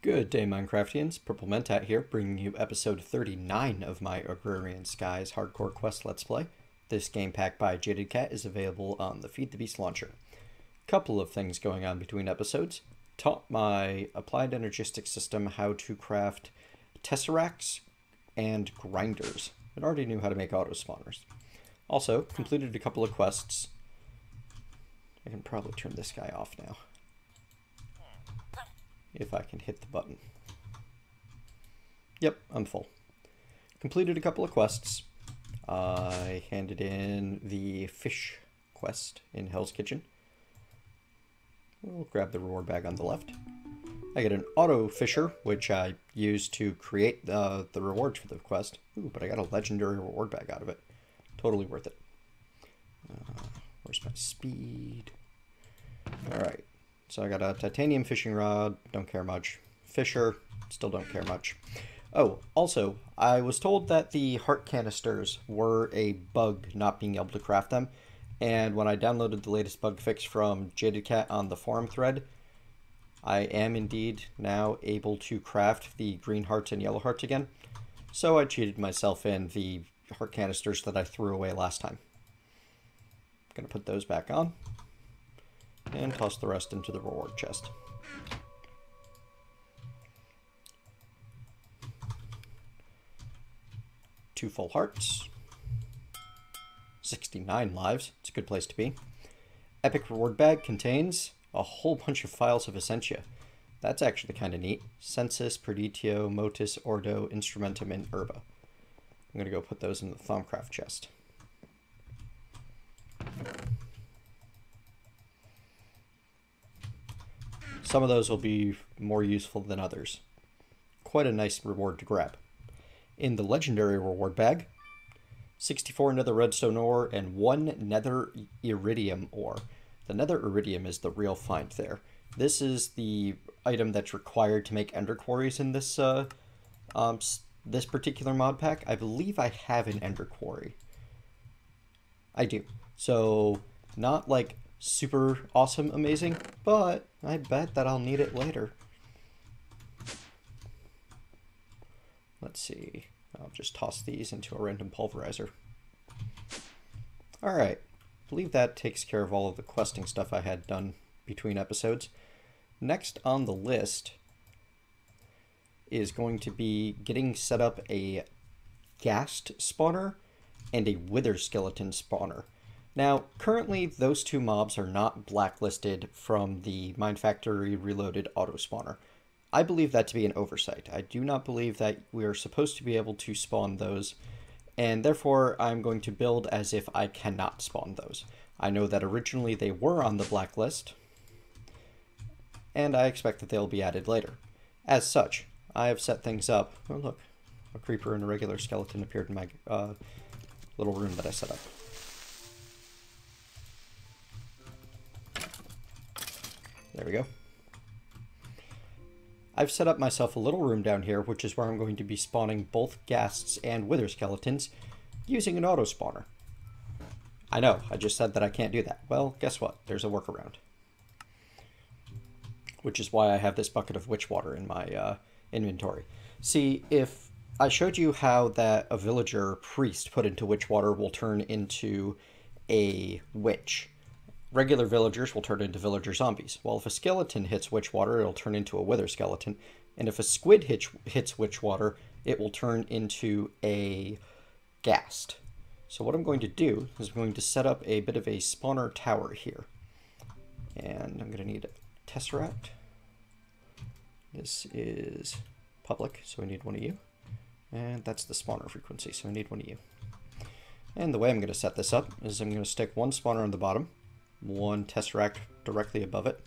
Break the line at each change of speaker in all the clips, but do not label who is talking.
Good day, Minecraftians. Purple Mentat here, bringing you episode 39 of my Agrarian Skies Hardcore Quest Let's Play. This game pack by Jadedcat is available on the Feed the Beast launcher. Couple of things going on between episodes. Taught my applied energistic system how to craft tesseracts and grinders. It already knew how to make auto spawners. Also, completed a couple of quests. I can probably turn this guy off now, if I can hit the button. Yep, I'm full. Completed a couple of quests. I handed in the fish quest in Hell's Kitchen. We'll grab the reward bag on the left. I get an auto fisher, which I use to create the rewards for the quest. Ooh, but I got a legendary reward bag out of it. Totally worth it. Where's my speed? Alright. So I got a titanium fishing rod, don't care much. Fisher, still don't care much. Oh, also, I was told that the heart canisters were a bug not being able to craft them. And when I downloaded the latest bug fix from Jadedcat on the forum thread, I am indeed now able to craft the green hearts and yellow hearts again. So I cheated myself in the heart canisters that I threw away last time. I'm going to put those back on and toss the rest into the reward chest. Two full hearts. 69 lives. It's a good place to be. Epic reward bag contains a whole bunch of files of Essentia. That's actually kind of neat. Census, Perditio, Motus, Ordo, Instrumentum, and Herba. I'm going to go put those in the Thaumcraft chest. Some of those will be more useful than others. Quite a nice reward to grab. In the legendary reward bag, 64 nether redstone ore and 1 nether iridium ore. The nether iridium is the real find there. This is the item that's required to make ender quarries in this this particular mod pack. I believe I have an ender quarry. I do. So not like super awesome amazing, but I bet that I'll need it later. Let's see. I'll just toss these into a random pulverizer. Alright. I believe that takes care of all of the questing stuff I had done between episodes. Next on the list is going to be getting set up a ghast spawner and a wither skeleton spawner. Now, currently, those two mobs are not blacklisted from the Minefactory Reloaded auto spawner. I believe that to be an oversight. I do not believe that we are supposed to be able to spawn those, and therefore I'm going to build as if I cannot spawn those. I know that originally they were on the blacklist, and I expect that they'll be added later. As such, I have set things up. Oh look, a creeper and a regular skeleton appeared in my little room that I set up. There we go. I've set up myself a little room down here, which is where I'm going to be spawning both ghasts and wither skeletons using an auto spawner. I know, I just said that I can't do that. Well, guess what? There's a workaround. Which is why I have this bucket of witch water in my inventory. See, if I showed you how that a villager priest put into witch water will turn into a witch, regular villagers will turn into villager zombies. Well, if a skeleton hits witch water, it'll turn into a wither skeleton. And if a squid hits witch water, it will turn into a ghast. So what I'm going to do is I'm going to set up a bit of a spawner tower here. And I'm going to need a tesseract. This is public, so I need one of you. And that's the spawner frequency, so I need one of you. And the way I'm going to set this up is I'm going to stick one spawner on the bottom, one tesseract directly above it.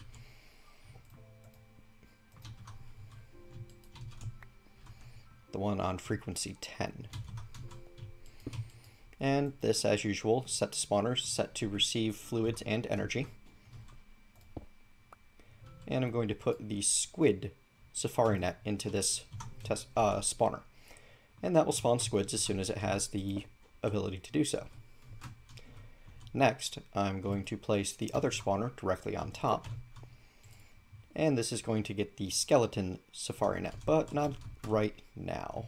The one on frequency 10. And this, as usual, set to spawners, set to receive fluids and energy. And I'm going to put the squid safari net into this spawner. And that will spawn squids as soon as it has the ability to do so. Next, I'm going to place the other spawner directly on top. And this is going to get the skeleton safari net, but not right now.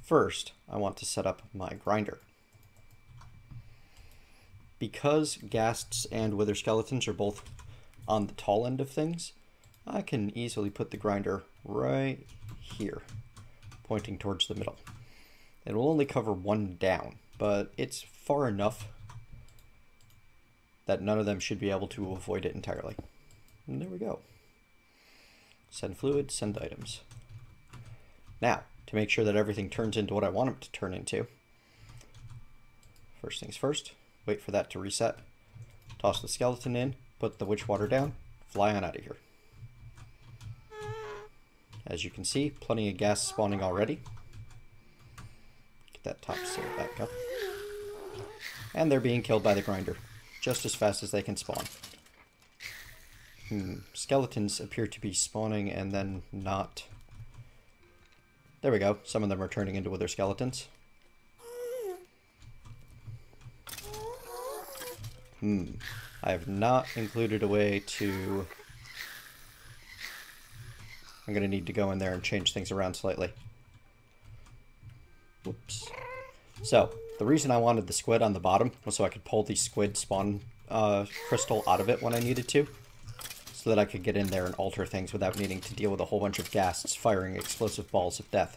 First, I want to set up my grinder. Because ghasts and wither skeletons are both on the tall end of things, I can easily put the grinder right here, pointing towards the middle. It will only cover one down, but it's far enough that none of them should be able to avoid it entirely. And there we go. Send fluid, send items. Now, to make sure that everything turns into what I want it to turn into, first things first, wait for that to reset, toss the skeleton in, put the witch water down, fly on out of here. As you can see, plenty of gas spawning already. Get that top seal back up. And they're being killed by the grinder, just as fast as they can spawn. Skeletons appear to be spawning and then not. There we go. Some of them are turning into wither skeletons. I have not included a way to... I'm going to need to go in there and change things around slightly. Whoops. So, the reason I wanted the squid on the bottom was so I could pull the squid spawn crystal out of it when I needed to, so that I could get in there and alter things without needing to deal with a whole bunch of ghasts firing explosive balls of death.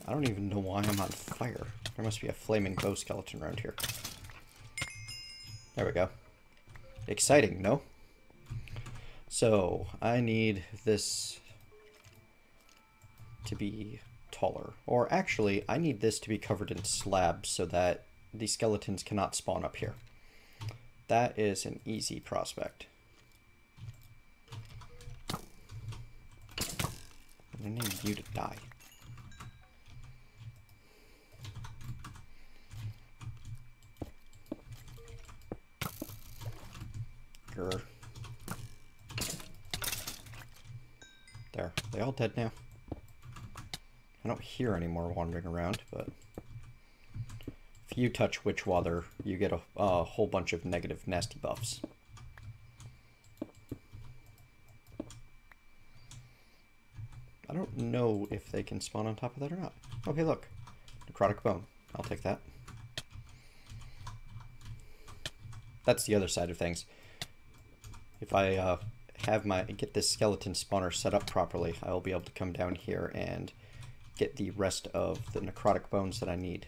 I don't even know why I'm on fire. There must be a flaming bow skeleton around here. There we go. Exciting, no? So, I need this to be taller. Or actually, I need this to be covered in slabs so that the skeletons cannot spawn up here. That is an easy prospect. I need you to die. Grr. There. They all dead now? I don't hear any more wandering around, but if you touch witch water, you get a whole bunch of negative nasty buffs. I don't know if they can spawn on top of that or not. Okay, look. Necrotic bone. I'll take that. That's the other side of things. If I get this skeleton spawner set up properly, I will be able to come down here and get the rest of the necrotic bones that I need.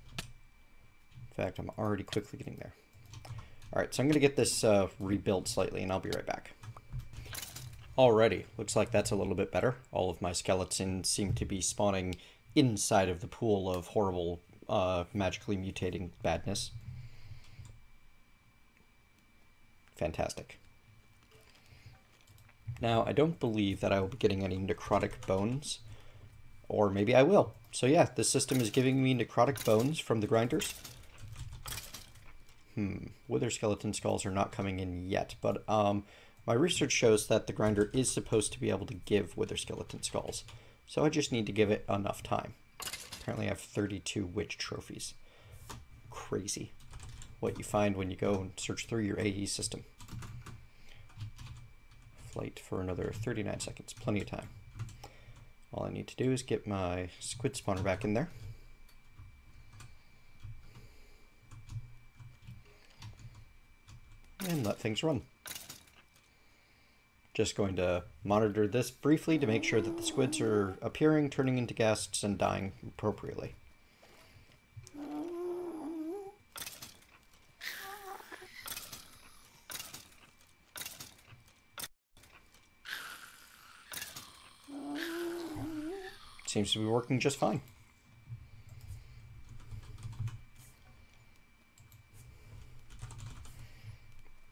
In fact, I'm already quickly getting there. Alright, so I'm going to get this rebuilt slightly, and I'll be right back. Alrighty, looks like that's a little bit better. All of my skeletons seem to be spawning inside of the pool of horrible, magically mutating badness. Fantastic. Now, I don't believe that I will be getting any necrotic bones, or maybe I will. So yeah, this system is giving me necrotic bones from the grinders. Wither skeleton skulls are not coming in yet, but my research shows that the grinder is supposed to be able to give wither skeleton skulls. So I just need to give it enough time. Apparently I have 32 witch trophies. Crazy. What you find when you go and search through your AE system. Flight for another 39 seconds, plenty of time. All I need to do is get my squid spawner back in there. And let things run. Just going to monitor this briefly to make sure that the squids are appearing, turning into ghasts, and dying appropriately. Seems to be working just fine.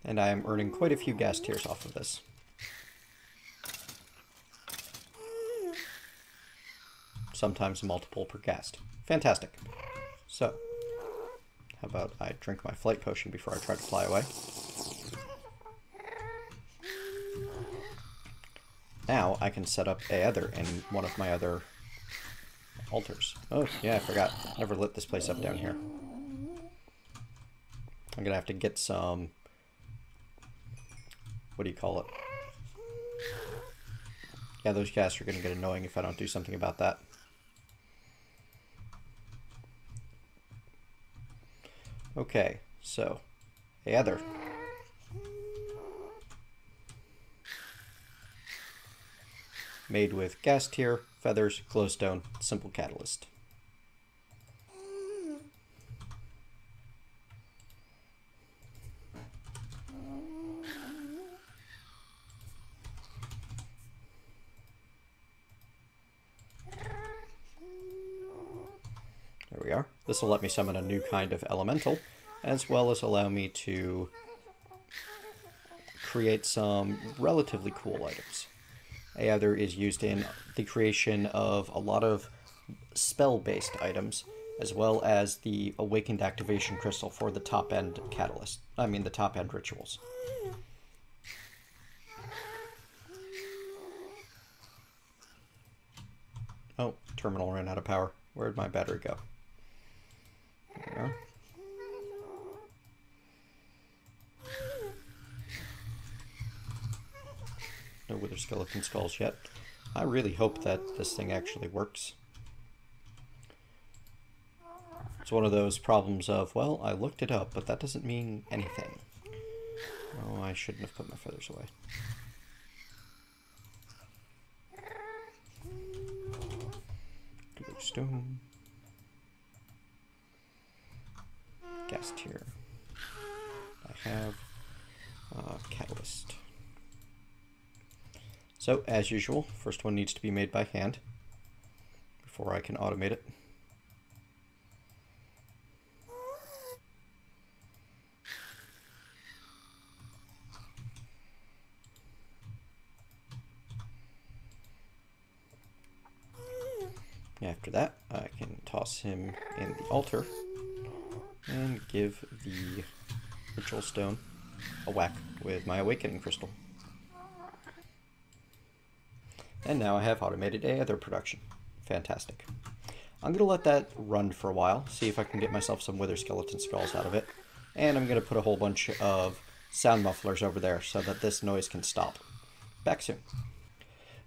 And I am earning quite a few gas tiers off of this. Sometimes multiple per ghast. Fantastic. So, how about I drink my flight potion before I try to fly away? Now I can set up a other in one of my other altars. Oh, yeah, I forgot. Never lit this place up down here. I'm gonna have to get some... What do you call it? Yeah, those gas are gonna get annoying if I don't do something about that. Okay, so... Hey, Heather. Made with gas tier, feathers, glowstone, simple catalyst. There we are. This will let me summon a new kind of elemental, as well as allow me to create some relatively cool items. Aether is used in the creation of a lot of spell-based items, as well as the awakened activation crystal for the top-end catalyst. I mean, the top-end rituals. Oh, terminal ran out of power. Where'd my battery go? There we are. No wither skeleton skulls yet. I really hope that this thing actually works. It's one of those problems of, well, I looked it up, but that doesn't mean anything. Oh, I shouldn't have put my feathers away. Glowstone. Gas tier. I have catalyst. So, as usual, first one needs to be made by hand before I can automate it. After that, I can toss him in the altar and give the ritual stone a whack with my awakening crystal. And now I have automated Aether production. Fantastic. I'm going to let that run for a while, see if I can get myself some wither skeleton skulls out of it. And I'm going to put a whole bunch of sound mufflers over there so that this noise can stop. Back soon.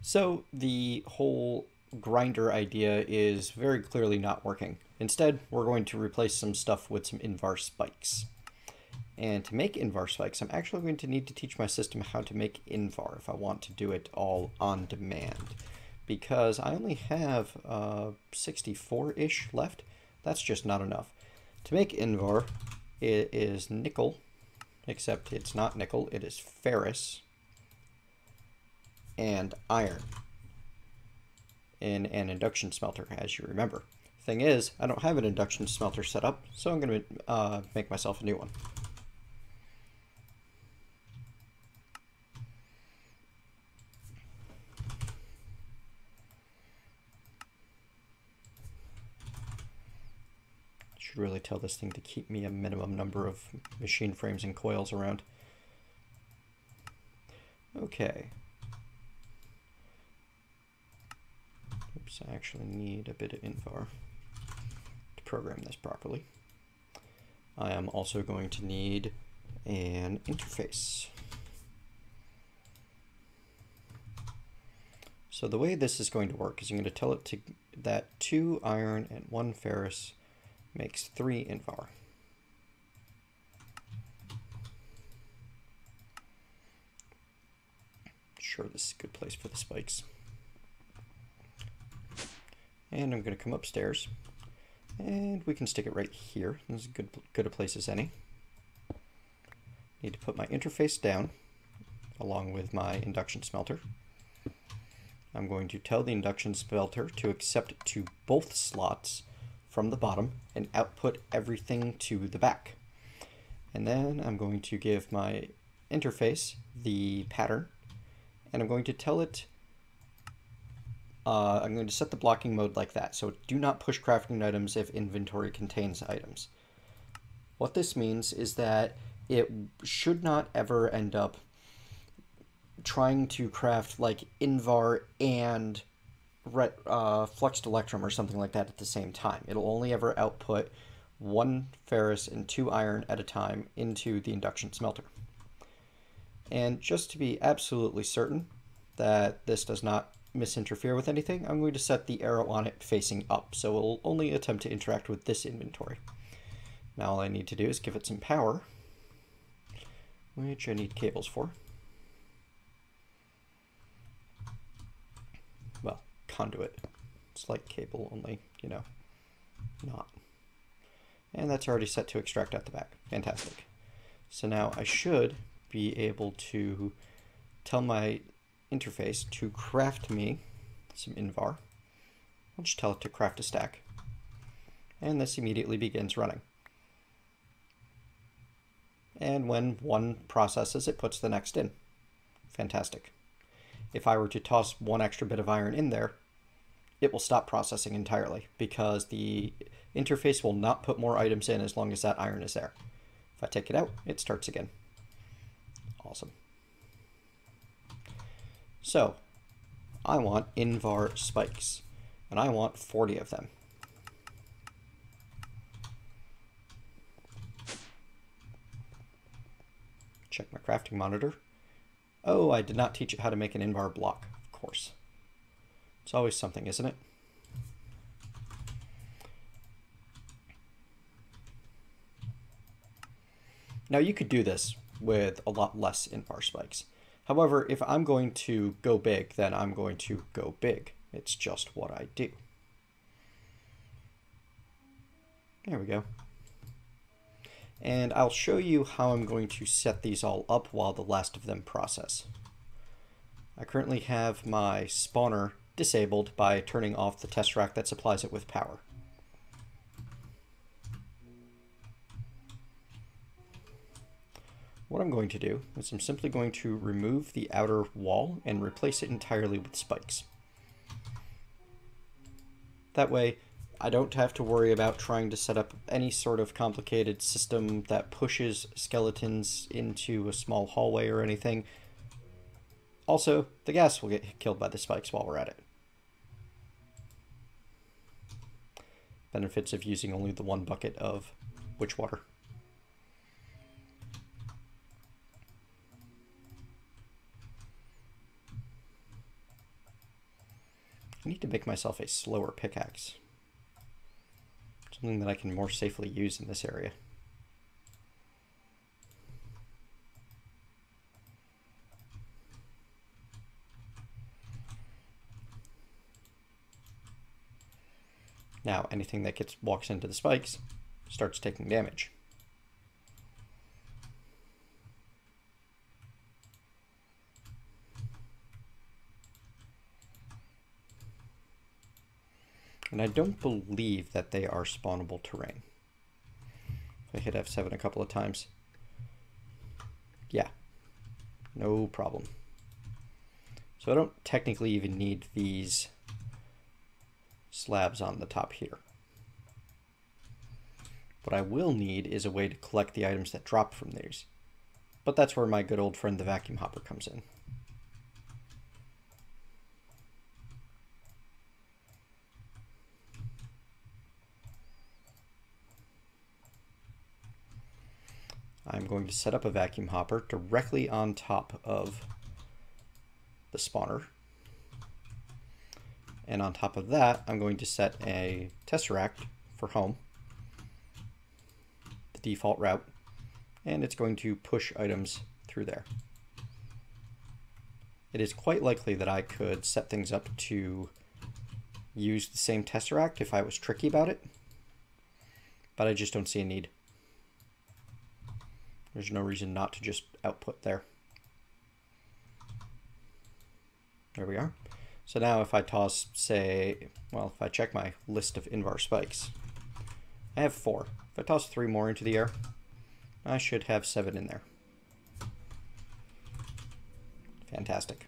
So the whole grinder idea is very clearly not working. Instead, we're going to replace some stuff with some invar spikes. And to make invar spikes, I'm actually going to need to teach my system how to make invar if I want to do it all on demand. Because I only have 64-ish left. That's just not enough. To make invar, it is nickel, except it's not nickel, it is ferrous and iron in an induction smelter, as you remember. Thing is, I don't have an induction smelter set up, so I'm going to make myself a new one. Should really tell this thing to keep me a minimum number of machine frames and coils around. Okay. Oops, I actually need a bit of invar to program this properly. I am also going to need an interface. So the way this is going to work is I'm going to tell it that 2 iron and 1 ferrous makes 3 invar. Sure, this is a good place for the spikes. And I'm going to come upstairs, and we can stick it right here. This is good a place as any. Need to put my interface down, along with my induction smelter. I'm going to tell the induction smelter to accept to both slots from the bottom and output everything to the back. And then I'm going to give my interface the pattern, and I'm going to tell it I'm going to set the blocking mode like that. So do not push crafting items if inventory contains items. What this means is that it should not ever end up trying to craft like invar and fluxed electrum or something like that at the same time. It'll only ever output 1 ferrous and 2 iron at a time into the induction smelter. And just to be absolutely certain that this does not misinterfere with anything, I'm going to set the arrow on it facing up, so it'll only attempt to interact with this inventory. Now all I need to do is give it some power, which I need cables for. Well, conduit. It's like cable, only, you know, not. And that's already set to extract out the back. Fantastic. So now I should be able to tell my interface to craft me some invar. I'll just tell it to craft a stack. And this immediately begins running. And when one processes, it puts the next in. Fantastic. If I were to toss 1 extra bit of iron in there, it will stop processing entirely because the interface will not put more items in as long as that iron is there. If I take it out, it starts again. Awesome. So, I want invar spikes, and I want 40 of them. Check my crafting monitor. Oh, I did not teach it how to make an invar block, of course. It's always something, isn't it? Now you could do this with a lot less invar spikes. However, if I'm going to go big, then I'm going to go big. It's just what I do. There we go. And I'll show you how I'm going to set these all up while the last of them process. I currently have my spawner disabled by turning off the tesseract that supplies it with power. What I'm going to do is I'm simply going to remove the outer wall and replace it entirely with spikes. That way, I don't have to worry about trying to set up any sort of complicated system that pushes skeletons into a small hallway or anything. Also, the gas will get killed by the spikes while we're at it. Benefits of using only the 1 bucket of witch water. I need to make myself a slower pickaxe. Something that I can more safely use in this area. Now, anything that walks into the spikes starts taking damage. And I don't believe that they are spawnable terrain. If I hit F7 a couple of times. Yeah, no problem. So I don't technically even need these slabs on the top here. What I will need is a way to collect the items that drop from these. But that's where my good old friend the vacuum hopper comes in. I'm going to set up a vacuum hopper directly on top of the spawner. And on top of that, I'm going to set a tesseract for home, the default route, and it's going to push items through there. It is quite likely that I could set things up to use the same tesseract if I was tricky about it, but I just don't see a need. There's no reason not to just output there. There we are. So now if I toss, say, well, if I check my list of invar spikes, I have 4. If I toss 3 more into the air, I should have 7 in there. Fantastic.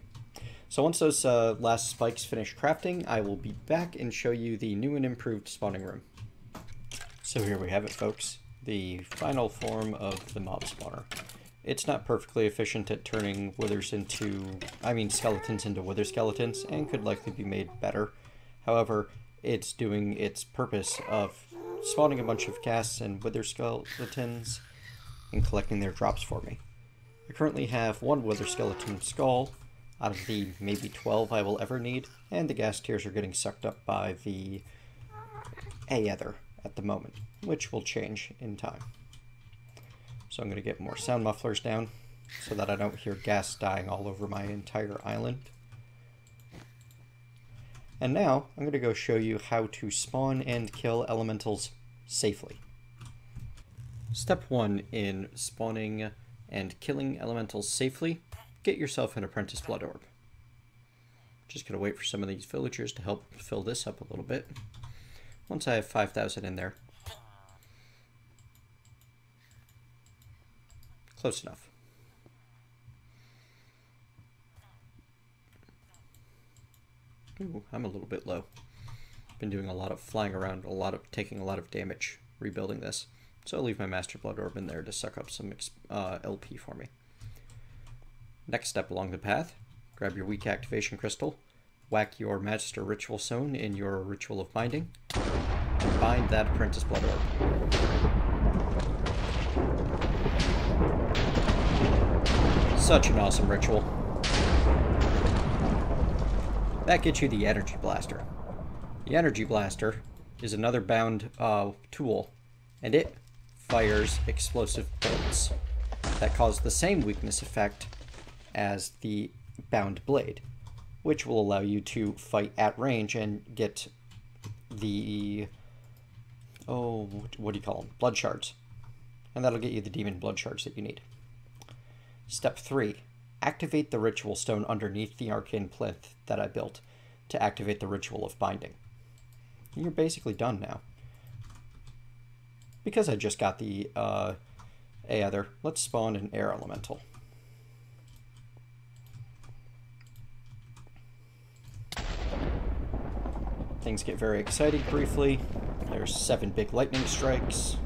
So once those last spikes finish crafting, I will be back and show you the new and improved spawning room. So here we have it, folks. The final form of the mob spawner. It's not perfectly efficient at turning skeletons into wither skeletons, and could likely be made better. However, it's doing its purpose of spawning a bunch of ghasts and wither skeletons and collecting their drops for me. I currently have one wither skeleton skull out of the maybe 12 I will ever need, and the ghast tears are getting sucked up by the Aether at the moment, which will change in time. So I'm going to get more sound mufflers down so that I don't hear ghasts dying all over my entire island. And now I'm going to go show you how to spawn and kill elementals safely. Step 1 in spawning and killing elementals safely, get yourself an apprentice blood orb. Just going to wait for some of these villagers to help fill this up a little bit. Once I have 5,000 in there, close enough. Ooh, I'm a little bit low. Been doing a lot of flying around, taking a lot of damage rebuilding this. So I'll leave my Master Blood Orb in there to suck up some LP for me. Next step along the path, grab your weak activation crystal, whack your Master Ritual Stone in your Ritual of Binding, and bind that Apprentice Blood Orb. Such an awesome ritual. That gets you the Energy Blaster. The Energy Blaster is another bound tool, and it fires explosive bolts that cause the same weakness effect as the bound blade, which will allow you to fight at range and get the, what do you call them? Blood shards. And that'll get you the demon blood shards that you need. Step 3. Activate the ritual stone underneath the arcane plinth that I built to activate the ritual of binding. You're basically done now. Because I just got the Aether, let's spawn an air elemental. Things get very exciting briefly. There's 7 big lightning strikes.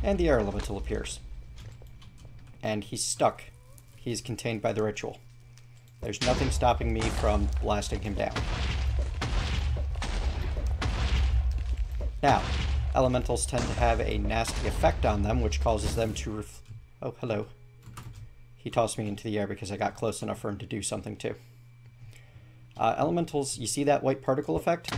And the air elemental appears. And he's stuck. He's contained by the ritual. There's nothing stopping me from blasting him down. Now, elementals tend to have a nasty effect on them, which causes them to oh, hello. He tossed me into the air because I got close enough for him to do something too. Elementals, you see that white particle effect?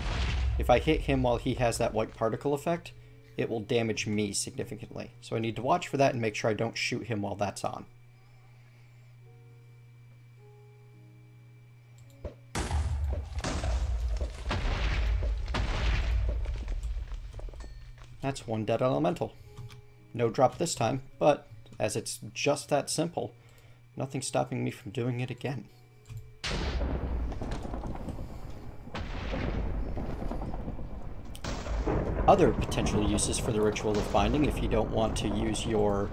If I hit him while he has that white particle effect, it will damage me significantly. So I need to watch for that and make sure I don't shoot him while that's on. That's one dead elemental. No drop this time, but as it's just that simple, nothing's stopping me from doing it again. Other potential uses for the Ritual of Binding, if you don't want to use your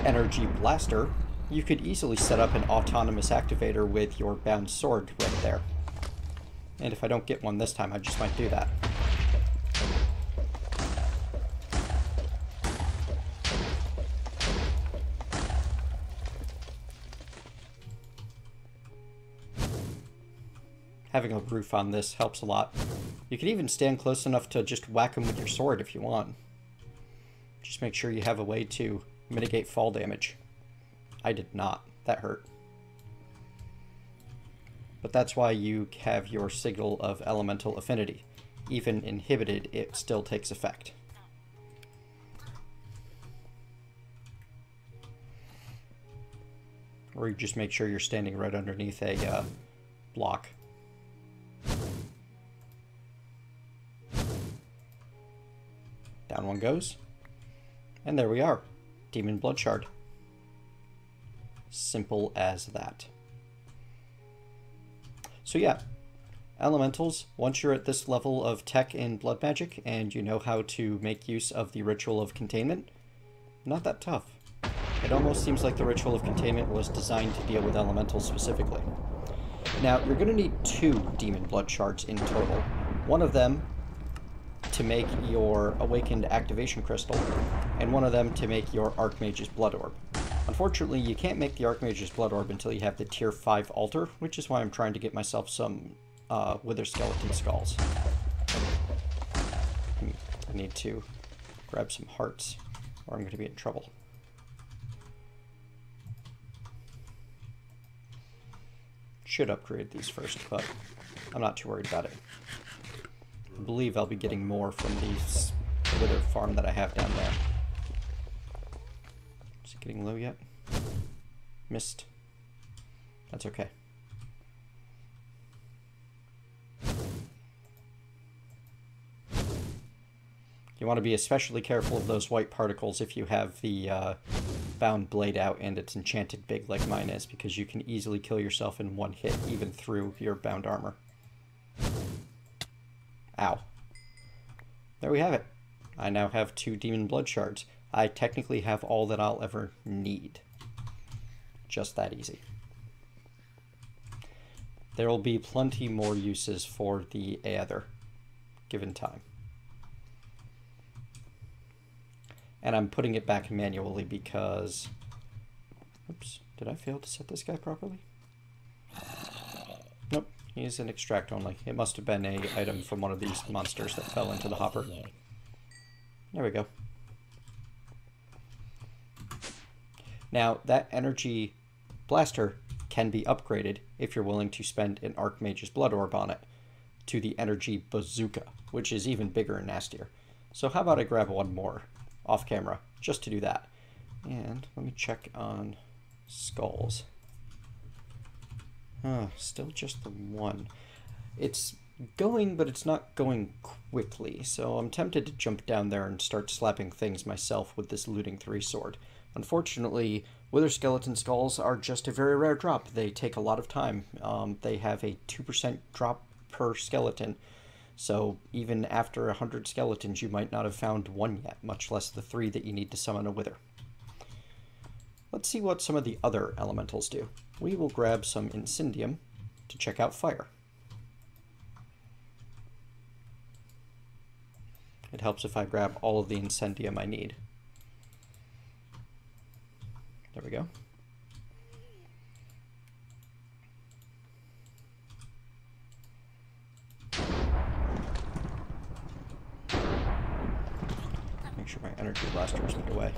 Energy Blaster, you could easily set up an autonomous activator with your bound sword right there. And if I don't get one this time, I just might do that. Having a roof on this helps a lot. You can even stand close enough to just whack him with your sword if you want. Just make sure you have a way to mitigate fall damage. I did not. That hurt. But that's why you have your Signal of Elemental Affinity. Even inhibited, it still takes effect. Or you just make sure you're standing right underneath a block. Down one goes. And there we are. Demon Blood Shard. Simple as that. So yeah, elementals, once you're at this level of tech in blood magic and you know how to make use of the Ritual of Containment, not that tough. It almost seems like the Ritual of Containment was designed to deal with elementals specifically. Now, you're going to need 2 Demon Blood Shards in total. One of them to make your Awakened Activation Crystal, and one of them to make your Archmage's Blood Orb. Unfortunately, you can't make the Archmage's Blood Orb until you have the tier 5 altar, which is why I'm trying to get myself some Wither Skeleton Skulls. I need to grab some hearts, or I'm going to be in trouble. Should upgrade these first, but I'm not too worried about it. I believe I'll be getting more from these wither farm that I have down there. Is it getting low yet? Missed. That's okay. You want to be especially careful of those white particles if you have the bound blade out and it's enchanted big like mine is, because you can easily kill yourself in one hit, even through your bound armor. Ow. There we have it. I now have 2 demon blood shards. I technically have all that I'll ever need. Just that easy. There will be plenty more uses for the Aether, given time. And I'm putting it back manually because... Oops, did I fail to set this guy properly? Nope, he's an extract only. It must have been an item from one of these monsters that fell into the hopper. There we go. Now, that energy blaster can be upgraded if you're willing to spend an Archmage's Blood Orb on it to the energy bazooka, which is even bigger and nastier. So how about I grab one more off camera just to do that. And let me check on skulls. Still just the one. It's going, but it's not going quickly, so I'm tempted to jump down there and start slapping things myself with this Looting 3 sword. Unfortunately, Wither Skeleton Skulls are just a very rare drop. They take a lot of time. They have a 2% drop per skeleton, so even after 100 skeletons you might not have found one yet, much less the 3 that you need to summon a Wither. Let's see what some of the other elementals do. We will grab some Incendium to check out fire. It helps if I grab all of the Incendium I need. There we go. Make sure my energy blasters went away.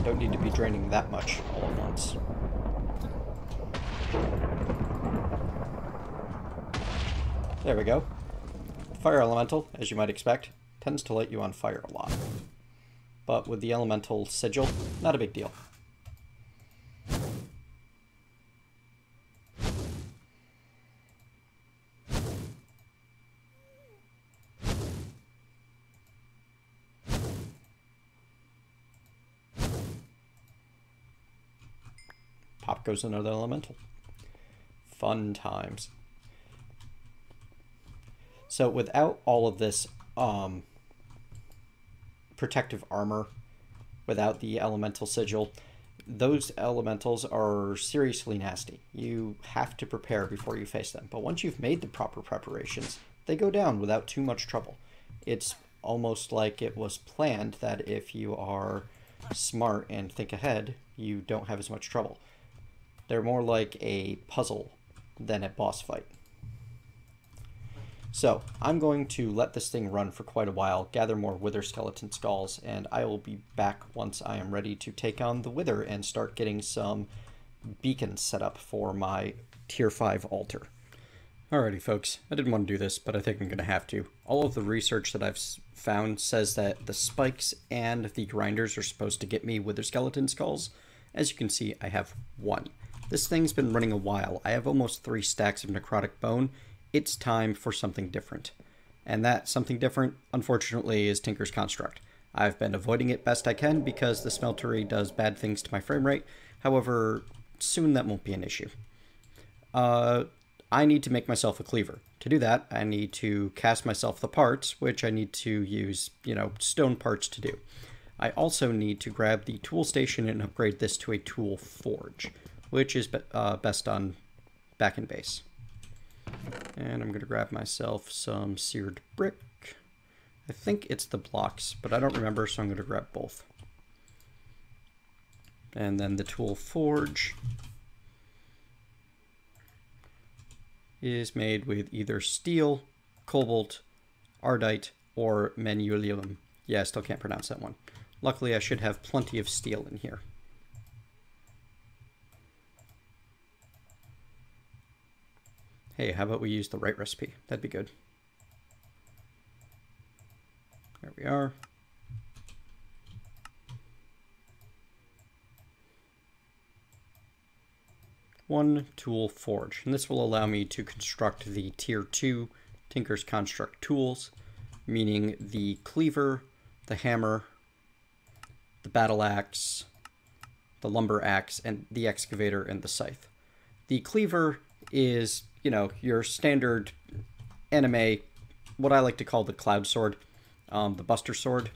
Don't need to be draining that much all at once. There we go. Fire elemental, as you might expect, tends to light you on fire a lot. But with the elemental sigil, not a big deal. Pop goes another elemental. Fun times. So without all of this protective armor, without the elemental sigil, those elementals are seriously nasty. You have to prepare before you face them. But once you've made the proper preparations, they go down without too much trouble. It's almost like it was planned that if you are smart and think ahead, you don't have as much trouble. They're more like a puzzle than a boss fight. So, I'm going to let this thing run for quite a while, gather more Wither Skeleton Skulls, and I will be back once I am ready to take on the Wither and start getting some beacons set up for my Tier 5 altar. Alrighty folks, I didn't want to do this, but I think I'm going to have to. All of the research that I've found says that the spikes and the grinders are supposed to get me Wither Skeleton Skulls. As you can see, I have 1. This thing's been running a while. I have almost 3 stacks of necrotic bone. It's time for something different. And that something different, unfortunately, is Tinker's Construct. I've been avoiding it best I can because the smeltery does bad things to my frame rate. However, soon that won't be an issue. I need to make myself a cleaver. To do that, I need to cast myself the parts, which I need to use, stone parts to do. I also need to grab the tool station and upgrade this to a tool forge, which is best done back in base. And I'm going to grab myself some seared brick. I think it's the blocks, but I don't remember, so I'm going to grab both. And then the tool forge is made with either steel, cobalt, ardite, or manulium. Yeah, I still can't pronounce that one. Luckily, I should have plenty of steel in here. Hey, how about we use the right recipe? That'd be good. There we are. One tool forge, and this will allow me to construct the tier 2 Tinker's Construct tools, meaning the cleaver, the hammer, the battle axe, the lumber axe, and the excavator and the scythe. The cleaver is, you know, your standard anime, what I like to call the cloud sword, the buster sword.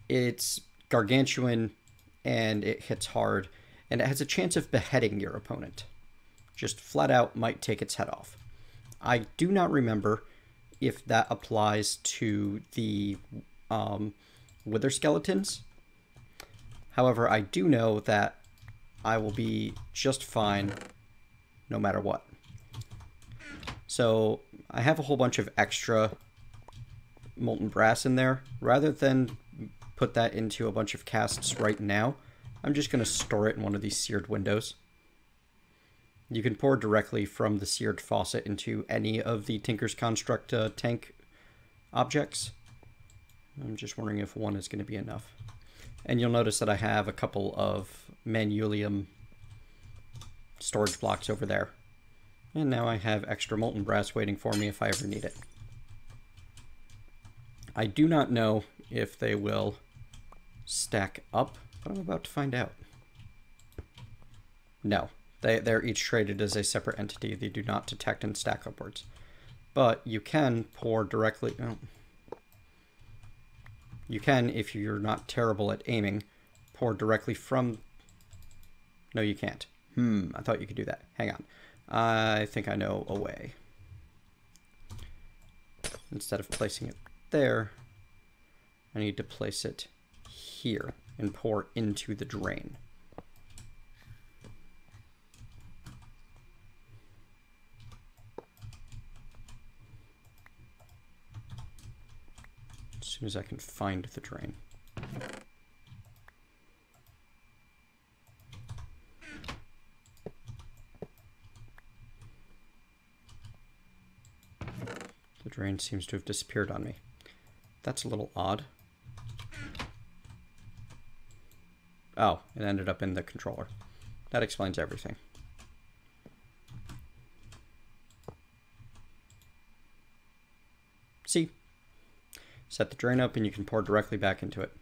It's gargantuan and it hits hard, and it has a chance of beheading your opponent. Just flat out might take its head off. I do not remember if that applies to the wither skeletons. However, I do know that I will be just fine no matter what. So I have a whole bunch of extra molten brass in there. Rather than put that into a bunch of casts right now, I'm just going to store it in one of these seared windows. You can pour directly from the seared faucet into any of the Tinker's Construct tank objects. I'm just wondering if one is going to be enough. And you'll notice that I have a couple of manulium storage blocks over there. And now I have extra molten brass waiting for me if I ever need it. I do not know if they will stack up, but I'm about to find out. No, they're each traded as a separate entity. They do not detect and stack upwards. But you can pour directly... Oh. You can, if you're not terrible at aiming, pour directly from... No, you can't. I thought you could do that. Hang on. I think I know a way. Instead of placing it there, I need to place it here and pour into the drain. As soon as I can find the drain. The drain seems to have disappeared on me. That's a little odd. Oh, it ended up in the controller. That explains everything. See? Set the drain up and you can pour directly back into it.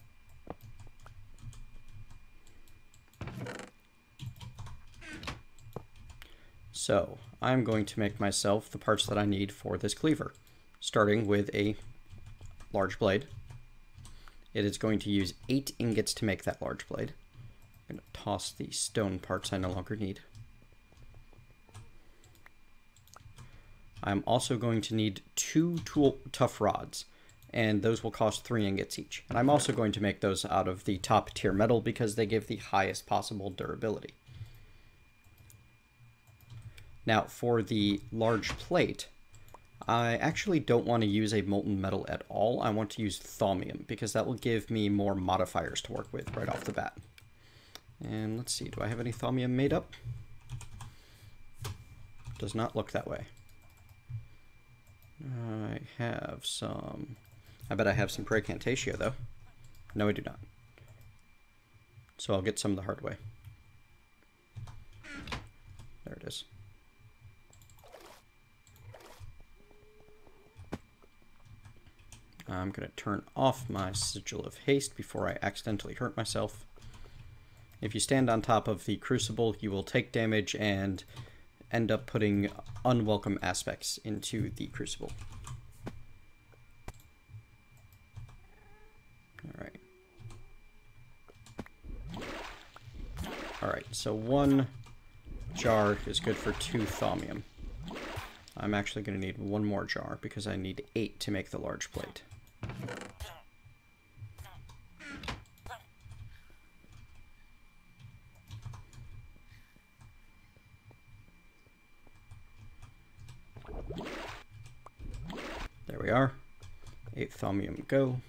So, I'm going to make myself the parts that I need for this cleaver, starting with a large blade. It is going to use 8 ingots to make that large blade. I'm going to toss the stone parts I no longer need. I'm also going to need 2 tough rods, and those will cost 3 ingots each. And I'm also going to make those out of the top tier metal because they give the highest possible durability. Now, for the large plate, I actually don't want to use a molten metal at all. I want to use thaumium because that will give me more modifiers to work with right off the bat. And let's see, do I have any thaumium made up? Does not look that way. I have some... I bet I have some Praecantatio, though. No, I do not. So I'll get some the hard way. There it is. I'm going to turn off my Sigil of Haste before I accidentally hurt myself. If you stand on top of the Crucible, you will take damage and end up putting unwelcome aspects into the Crucible. Alright, so 1 jar is good for 2 thaumium. I'm actually going to need 1 more jar because I need 8 to make the large plate. we are. 8th Thaumium, go.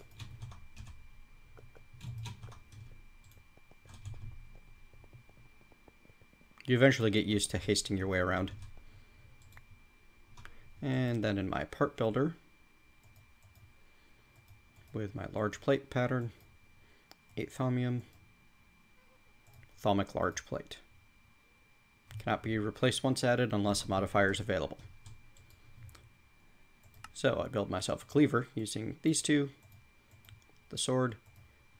You eventually get used to hasting your way around. And then in my part builder, with my large plate pattern, 8th Thaumium, Thaumic large plate. Cannot be replaced once added unless a modifier is available. So I build myself a cleaver using these two, the sword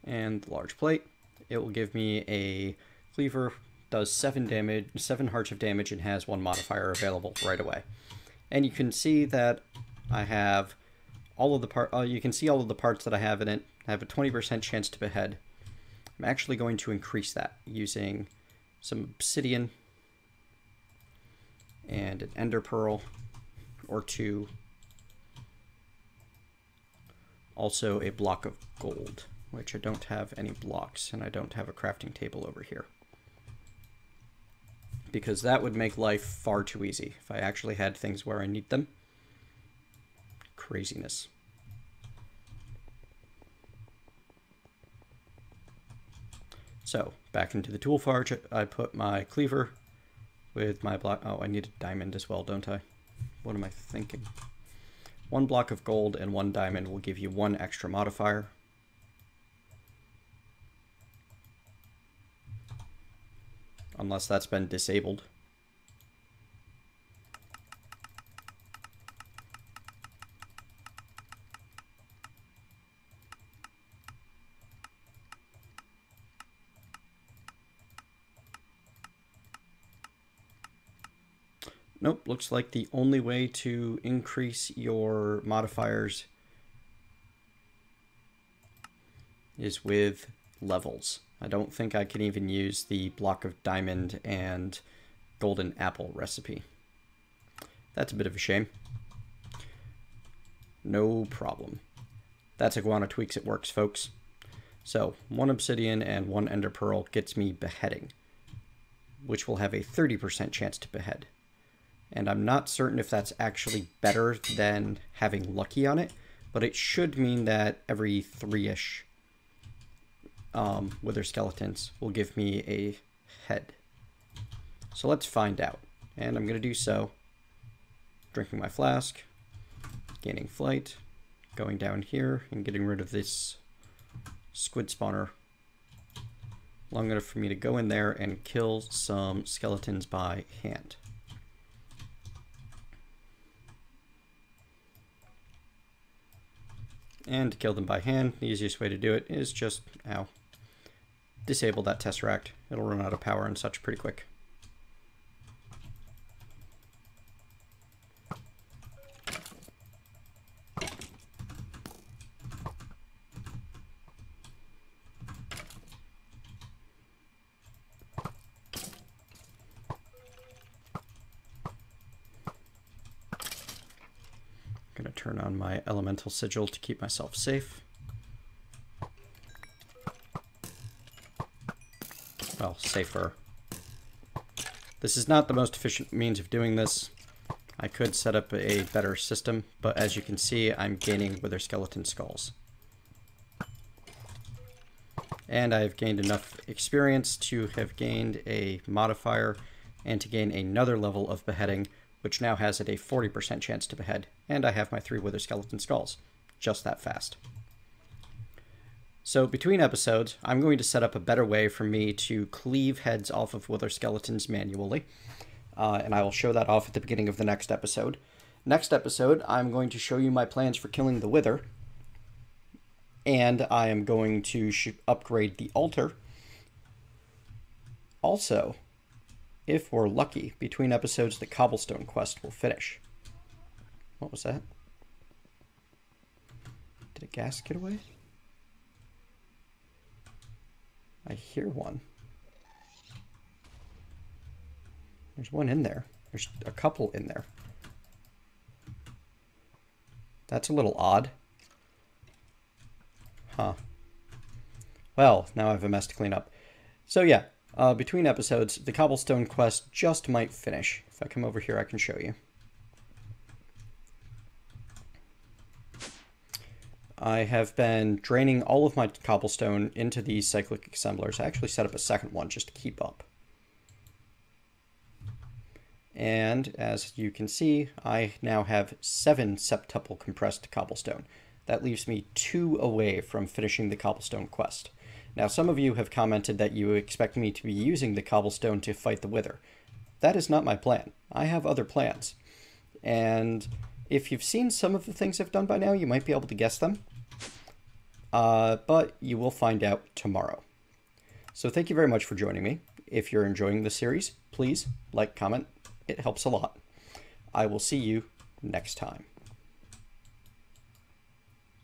and the large plate. It will give me a cleaver, does 7 damage, 7 hearts of damage, and has 1 modifier available right away. And you can see that I have all of the you can see all of the parts that I have in it. I have a 20% chance to behead. I'm actually going to increase that using some obsidian and an ender pearl or 2. Also a block of gold, which I don't have any blocks, and I don't have a crafting table over here. Because that would make life far too easy if I actually had things where I need them. Craziness. So, back into the tool forge, I put my cleaver with my block. Oh, I need a diamond as well, don't I? What am I thinking? 1 block of gold and 1 diamond will give you 1 extra modifier. Unless that's been disabled. Nope, looks like the only way to increase your modifiers is with levels. I don't think I can even use the block of diamond and golden apple recipe. That's a bit of a shame. No problem. That's Iguana Tweaks It Works, folks. So, 1 obsidian and 1 ender pearl gets me beheading, which will have a 30% chance to behead. And I'm not certain if that's actually better than having lucky on it, but it should mean that every 3-ish wither skeletons will give me a head. So let's find out. And I'm going to do so. Drinking my flask, gaining flight, going down here and getting rid of this squid spawner long enough for me to go in there and kill some skeletons by hand. And to kill them by hand, the easiest way to do it is just, disable that tesseract. It'll run out of power and such pretty quick. Gonna turn on my elemental sigil to keep myself safe. Well, safer. This is not the most efficient means of doing this. I could set up a better system, but as you can see, I'm gaining wither skeleton skulls. And I've gained enough experience to have gained a modifier and to gain another level of beheading, which now has it a 40% chance to behead, and I have my 3 wither skeleton skulls. Just that fast. So between episodes, I'm going to set up a better way for me to cleave heads off of wither skeletons manually, and I will show that off at the beginning of the next episode. Next episode, I'm going to show you my plans for killing the wither, and I am going to upgrade the altar. Also, if we're lucky, between episodes, the cobblestone quest will finish. What was that? Did a gas get away? I hear one. There's one in there. There's a couple in there. That's a little odd. Huh. Well, now I have a mess to clean up. So yeah, between episodes, the cobblestone quest just might finish. If I come over here, I can show you. I have been draining all of my cobblestone into these cyclic assemblers. I actually set up a second one just to keep up. And as you can see, I now have 7 septuple compressed cobblestone. That leaves me 2 away from finishing the cobblestone quest. Now, some of you have commented that you expect me to be using the cobblestone to fight the wither. That is not my plan. I have other plans. And if you've seen some of the things I've done by now, you might be able to guess them. But you will find out tomorrow. So thank you very much for joining me. If you're enjoying the series, please like, comment. It helps a lot. I will see you next time.